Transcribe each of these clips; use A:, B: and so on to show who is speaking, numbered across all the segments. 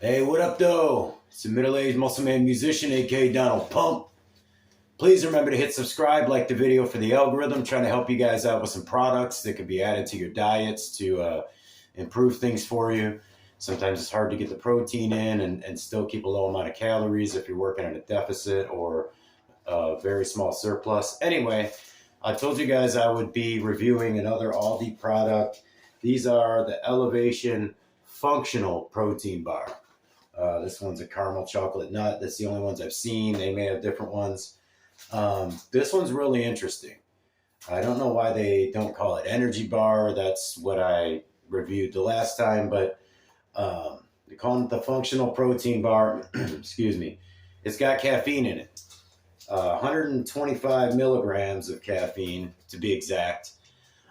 A: Hey, what up, though? It's a middle-aged muscle man musician, aka Donald Pump. Please remember to hit subscribe, like the video for the algorithm, trying to help you guys out with some products that could be added to your diets to improve things for you. Sometimes it's hard to get the protein in and still keep a low amount of calories if you're working at a deficit or a very small surplus. Anyway, I told you guys I would be reviewing another Aldi product. These are the Elevation Functional Protein Bar. This one's a caramel chocolate nut. That's the only ones I've seen. They may have different ones. This one's really interesting. I don't know why they don't call it energy bar. That's what I reviewed the last time, but they call it the functional protein bar. Excuse me. It's got caffeine in it. 125 milligrams of caffeine to be exact,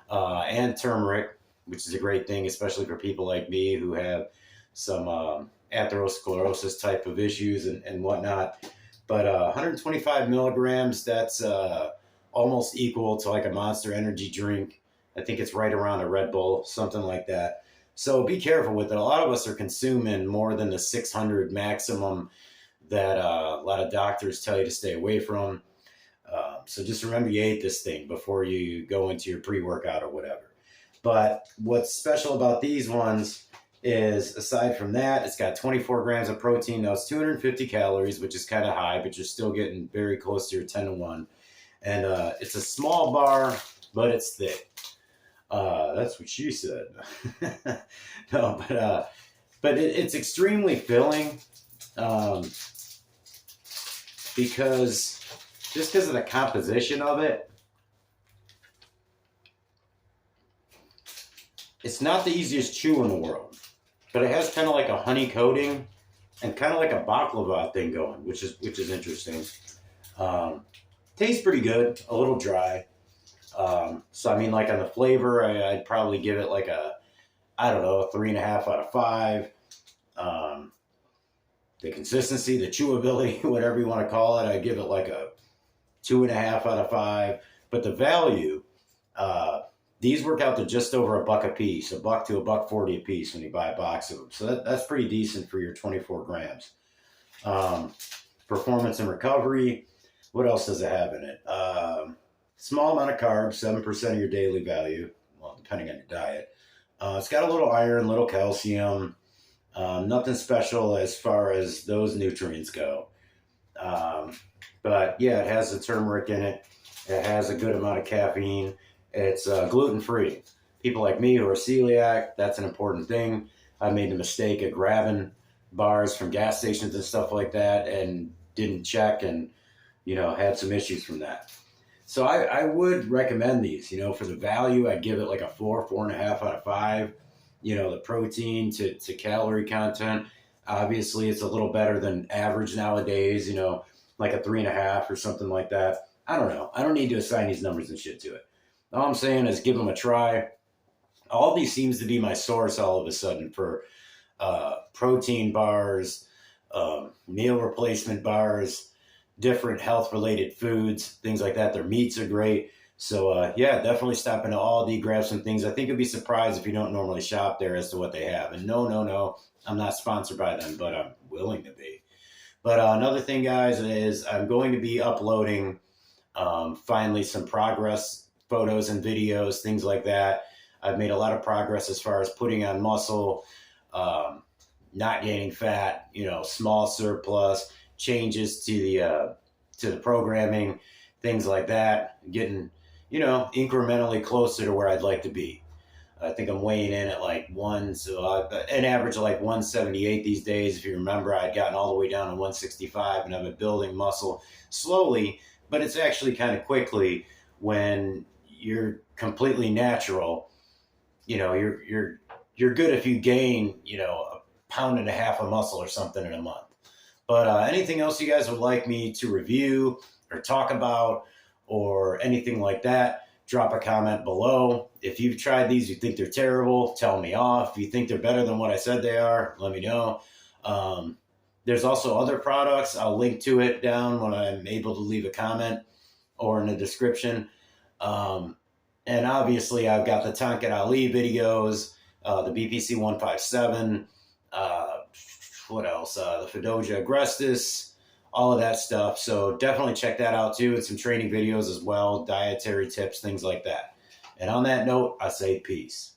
A: and turmeric, which is a great thing, especially for people like me who have some atherosclerosis type of issues and whatnot. But 125 milligrams, that's almost equal to like a Monster Energy drink. I think it's right around a Red Bull, something like that. So be careful with it. A lot of us are consuming more than the 600 maximum that a lot of doctors tell you to stay away from. So just remember you ate this thing before you go into your pre-workout or whatever. But what's special about these ones is, aside from that, it's got 24 grams of protein. Now it's 250 calories, which is kind of high, but you're still getting very close to your 10 to 1. And it's a small bar, but it's thick. That's what she said. No, but it's extremely filling, because just because of the composition of it. It's not the easiest chew in the world, but it has kind of like a honey coating and kind of like a baklava thing going, which is interesting. Um, Tastes pretty good, a little dry. So I mean, like on the flavor, I'd probably give it like I don't know, a 3.5 out of 5. Um, the consistency, the chewability, whatever you want to call it, I'd give it like a 2.5 out of 5. But the value, uh, these work out to just over $1 a piece, $1 to $1.40 a piece when you buy a box of them. So that's pretty decent for your 24 grams. Um, Performance and recovery. What else does it have in it? Small amount of carbs, 7% of your daily value, well, depending on your diet. It's got a little iron, little calcium. Nothing special as far as those nutrients go. Um, but yeah, it has the turmeric in it. It has a good amount of caffeine. It's gluten free. People like me who are celiac, that's an important thing. I made the mistake of grabbing bars from gas stations and stuff like that and didn't check, and had some issues from that. So I would recommend these. For the value, I'd give it like a 4.5 out of 5. The protein to calorie content. Obviously, it's a little better than average nowadays. Like a 3.5 or something like that. I don't know. I don't need to assign these numbers and shit to it. All I'm saying is give them a try. Aldi seems to be my source all of a sudden for protein bars, meal replacement bars, different health related foods, things like that. Their meats are great. So yeah, definitely stop into Aldi, grab some things. I think you'll be surprised if you don't normally shop there as to what they have. And no, I'm not sponsored by them, but I'm willing to be. But another thing, guys, is I'm going to be uploading finally some progress photos and videos, things like that. I've made a lot of progress as far as putting on muscle, not gaining fat, small surplus, changes to the programming, things like that, getting incrementally closer to where I'd like to be. I think I'm weighing in at like an average of like 178 these days. If you remember, I'd gotten all the way down to 165, and I've been building muscle slowly, but it's actually kind of quickly when you're completely natural. You're good if you gain, 1.5 pounds of muscle or something in a month. But anything else you guys would like me to review or talk about or anything like that, drop a comment below. If you've tried these, you think they're terrible, tell me off. If you think they're better than what I said they are, let me know. There's also other products. I'll link to it down when I'm able to leave a comment or in the description. And obviously, I've got the Tonkin Ali videos, the BPC 157, what else? The Fedoja agrestis, all of that stuff. So definitely check that out too. And some training videos as well, dietary tips, things like that. And on that note, I say peace.